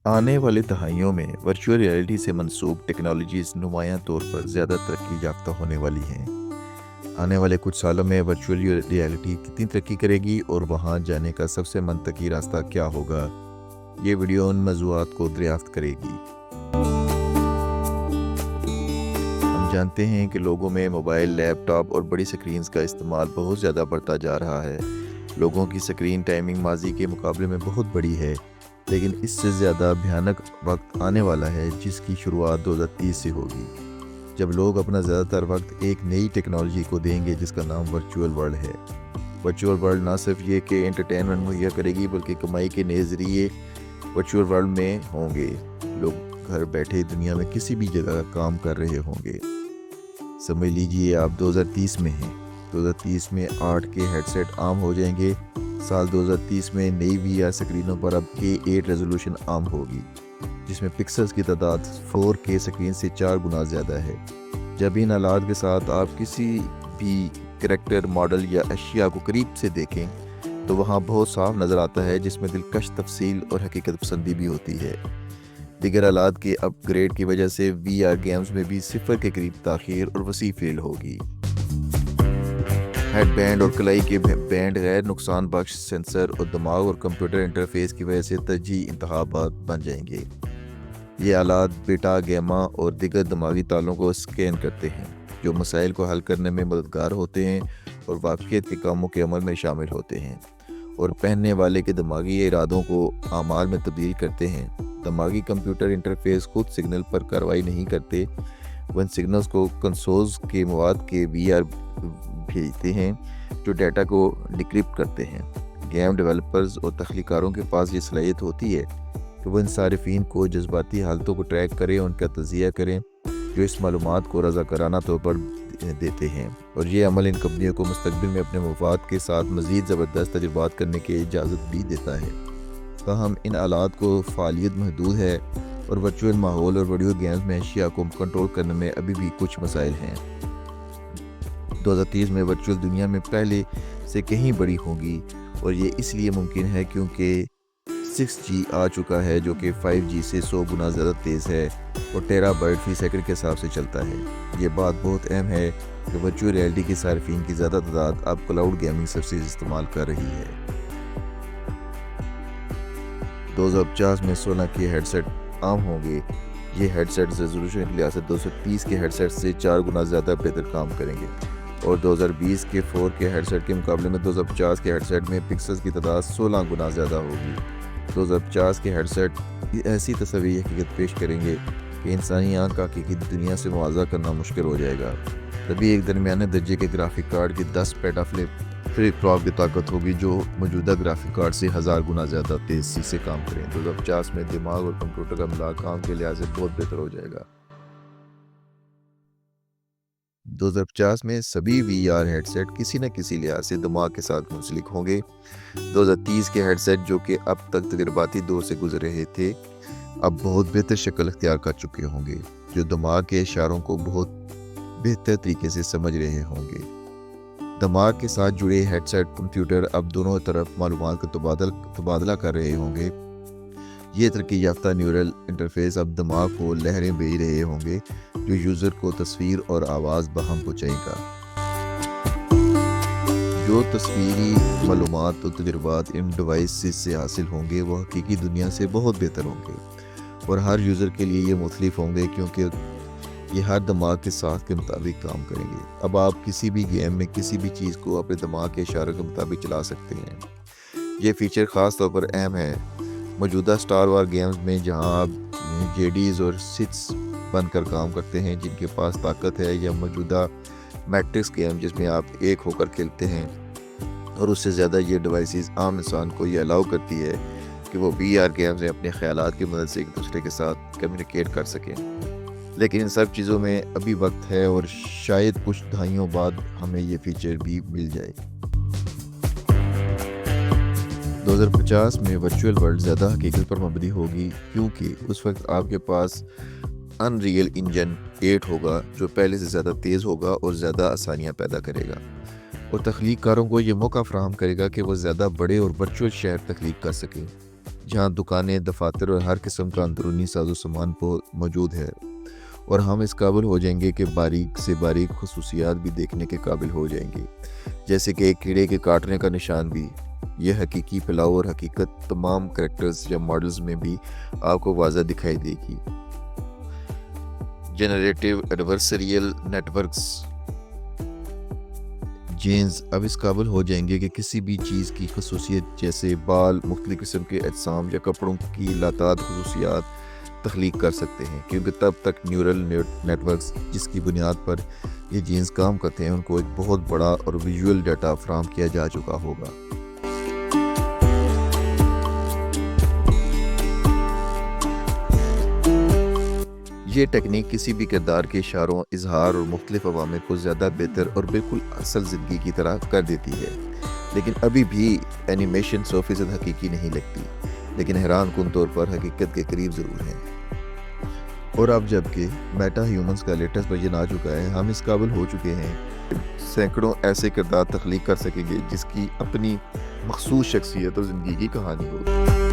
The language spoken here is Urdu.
آنے والے دہائیوں میں ورچوئل ریئلٹی سے منسوب ٹیکنالوجیز نمایاں طور پر زیادہ ترقی یافتہ ہونے والی ہیں۔ آنے والے کچھ سالوں میں ورچوئل ریئلٹی کتنی ترقی کرے گی اور وہاں جانے کا سب سے منطقی راستہ کیا ہوگا، یہ ویڈیو ان موضوعات کو دریافت کرے گی۔ ہم جانتے ہیں کہ لوگوں میں موبائل، لیپ ٹاپ اور بڑی سکرینز کا استعمال بہت زیادہ بڑھتا جا رہا ہے۔ لوگوں کی سکرین ٹائمنگ ماضی کے مقابلے میں بہت بڑی ہے، لیکن اس سے زیادہ بھیانک وقت آنے والا ہے جس کی شروعات 2030 سے ہوگی، جب لوگ اپنا زیادہ تر وقت ایک نئی ٹیکنالوجی کو دیں گے جس کا نام ورچوئل ورلڈ ہے۔ ورچوئل ورلڈ نہ صرف یہ کہ انٹرٹینمنٹ مہیا کرے گی بلکہ کمائی کے نئے ذریعے ورچوئل ورلڈ میں ہوں گے۔ لوگ گھر بیٹھے دنیا میں کسی بھی جگہ کام کر رہے ہوں گے۔ سمجھ لیجئے آپ 2030 میں ہیں۔ 2030 میں 8 کے ہیڈ سیٹ عام ہو جائیں گے۔ سال 2030 میں نئی وی آر سکرینوں پر اب K8 ریزولوشن عام ہوگی، جس میں پکسلز کی تعداد 4K سکرین سے 4 گنا زیادہ ہے۔ جب ان آلات کے ساتھ آپ کسی بھی کریکٹر، ماڈل یا اشیاء کو قریب سے دیکھیں تو وہاں بہت صاف نظر آتا ہے، جس میں دلکش تفصیل اور حقیقت پسندی بھی ہوتی ہے۔ دیگر آلات کے اپ گریڈ کی وجہ سے وی آر گیمز میں بھی صفر کے قریب تاخیر اور وسیع فیل ہوگی۔ ہیڈ بینڈ اور کلائی کے بینڈ غیر نقصان بخش سینسر اور دماغ اور کمپیوٹر انٹرفیس کی وجہ سے ترجیحی انتخابات بن جائیں گے۔ یہ آلات بیٹا، گیما اور دیگر دماغی تالوں کو اسکین کرتے ہیں، جو مسائل کو حل کرنے میں مددگار ہوتے ہیں اور واقعیت کے کاموں کے عمل میں شامل ہوتے ہیں، اور پہننے والے کے دماغی ارادوں کو اعمال میں تبدیل کرتے ہیں۔ دماغی کمپیوٹر انٹرفیس خود سگنل پر کارروائی نہیں کرتے، وہ ان سگنلز کو کنسولز کے مواد کے وی آر بھیجتے ہیں جو ڈیٹا کو ڈیکرپٹ کرتے ہیں۔ گیم ڈیولپرز اور تخلیقاروں کے پاس یہ صلاحیت ہوتی ہے کہ وہ ان صارفین کو جذباتی حالتوں کو ٹریک کریں اور ان کا تجزیہ کریں جو اس معلومات کو رضاکارانہ طور پر دیتے ہیں، اور یہ عمل ان کمپنیوں کو مستقبل میں اپنے مفاد کے ساتھ مزید زبردست تجربات کرنے کی اجازت بھی دیتا ہے۔ تاہم ان آلات کو فعالیت محدود ہے اور ورچوئل ماحول اور ویڈیو گیمز میں اشیاء کو کنٹرول کرنے میں ابھی بھی کچھ مسائل ہیں۔ 2030 میں ورچوئل دنیا میں پہلے سے کہیں بڑی ہوگی، اور یہ اس لیے ممکن ہے کیونکہ 6G آ چکا ہے جو کہ 5G سے 100 گنا زیادہ تیز ہے اور ٹیرا بائٹ فی سیکنڈ کے حساب سے چلتا ہے۔ یہ بات بہت اہم ہے کہ ورچوئل ریئلٹی کے صارفین کی زیادہ تعداد اب کلاؤڈ گیمنگ سروسز استعمال کر رہی ہے۔ 2050 میں 16 کے ہیڈ سیٹ عام ہوں گے۔ یہ ہیڈ سیٹ ریزولوشن کے لحاظ سے 230 کے ہیڈ سیٹ سے 4 گنا زیادہ بہتر کام کریں گے، اور 2020 کے 4 کے ہیڈ سیٹ کے مقابلے میں 2050 کے ہیڈ سیٹ میں پکسلز کی تعداد 16 گنا زیادہ ہوگی۔ 2050 کے ہیڈ سیٹ ایسی تصویری حقیقت پیش کریں گے کہ انسانی آنکھ کا حقیقی دنیا سے موازنہ کرنا مشکل ہو جائے گا۔ تبھی ایک درمیانے درجے کے گرافک کارڈ کی 10 پیٹا فلپ ٹاپ کی طاقت ہوگی جو موجودہ گرافک کارڈ سے 1000 گنا زیادہ تیزی سے کام کریں۔ 2050 میں دماغ اور کمپیوٹر کا ملا کام کے لحاظ سے بہت بہتر ہو جائے گا۔ 2050 میں سبھی وی آر ہیڈ سیٹ کسی نہ کسی لحاظ سے دماغ کے ساتھ منسلک ہوں گے۔ 2030 کے ہیڈ سیٹ جو کہ اب تک تجرباتی دور سے گزر رہے تھے، اب بہت بہتر شکل اختیار کر چکے ہوں گے، جو دماغ کے اشاروں کو بہت بہتر طریقے سے سمجھ رہے ہوں گے۔ دماغ کے ساتھ جڑے ہیڈ سیٹ کمپیوٹر اب دونوں طرف معلومات کا تبادلہ کر رہے ہوں گے۔ یہ ترقی یافتہ نیورل انٹرفیس اب دماغ کو لہریں بھیج رہے ہوں گے جو یوزر کو تصویر اور آواز باہم پہنچائے گا۔ جو تصویری معلومات اور تجربات ان ڈیوائسز سے حاصل ہوں گے وہ حقیقی دنیا سے بہت بہتر ہوں گے، اور ہر یوزر کے لیے یہ مختلف ہوں گے کیونکہ یہ ہر دماغ کے ساتھ کے مطابق کام کریں گے۔ اب آپ کسی بھی گیم میں کسی بھی چیز کو اپنے دماغ کے اشاروں کے مطابق چلا سکتے ہیں۔ یہ فیچر خاص طور پر اہم ہے موجودہ سٹار وار گیمز میں، جہاں آپ جیڈیز اور سٹس بن کر کام کرتے ہیں جن کے پاس طاقت ہے، یا موجودہ میٹرکس گیم جس میں آپ ایک ہو کر کھیلتے ہیں، اور اس سے زیادہ یہ ڈیوائسز عام انسان کو یہ الاؤ کرتی ہے کہ وہ وی آر گیمز میں اپنے خیالات کی مدد سے ایک دوسرے کے ساتھ کمیونیکیٹ کر سکیں۔ لیکن ان سب چیزوں میں ابھی وقت ہے، اور شاید کچھ دہائیوں بعد ہمیں یہ فیچر بھی مل جائے۔ 2050 میں ورچوئل ورلڈ زیادہ حقیقت پر مبنی ہوگی کیونکہ اس وقت آپ کے پاس انریل انجن 8 ہوگا جو پہلے سے زیادہ تیز ہوگا اور زیادہ آسانیاں پیدا کرے گا، اور تخلیق کاروں کو یہ موقع فراہم کرے گا کہ وہ زیادہ بڑے اور ورچوئل شہر تخلیق کر سکیں۔ جہاں دکانیں، دفاتر اور ہر قسم کا اندرونی ساز و سامان موجود ہے، اور ہم اس قابل ہو جائیں گے کہ باریک سے باریک خصوصیات بھی دیکھنے کے قابل ہو جائیں گے، جیسے کہ ایک کیڑے کے کاٹنے کا نشان بھی۔ یہ حقیقی پھیلاؤ اور حقیقت تمام کریکٹرز یا ماڈلز میں بھی آپ کو واضح دکھائی دے گی۔ جنریٹیو ایڈورسریل نیٹ ورکس جینز اب اس قابل ہو جائیں گے کہ کسی بھی چیز کی خصوصیت جیسے بال، مختلف قسم کے اجسام یا کپڑوں کی لاتعداد خصوصیات تخلیق کر سکتے ہیں، کیونکہ تب تک نیورل نیٹ ورکس جس کی بنیاد پر یہ جینز کام کرتے ہیں ان کو ایک بہت بڑا اور ویژول ڈیٹا فراہم کیا جا چکا ہوگا۔ یہ ٹیکنیک کسی بھی کردار کے اشاروں، اظہار اور مختلف عوامل کو زیادہ بہتر اور بالکل اصل زندگی کی طرح کر دیتی ہے، لیکن ابھی بھی اینیمیشن 100% حقیقی نہیں لگتی، لیکن حیران کن طور پر حقیقت کے قریب ضرور ہے۔ اور اب جبکہ میٹا ہیومنز کا لیٹسٹ ورژن آ چکا ہے، ہم اس قابل ہو چکے ہیں سینکڑوں ایسے کردار تخلیق کر سکیں گے جس کی اپنی مخصوص شخصیت اور زندگی کی کہانی ہوگی۔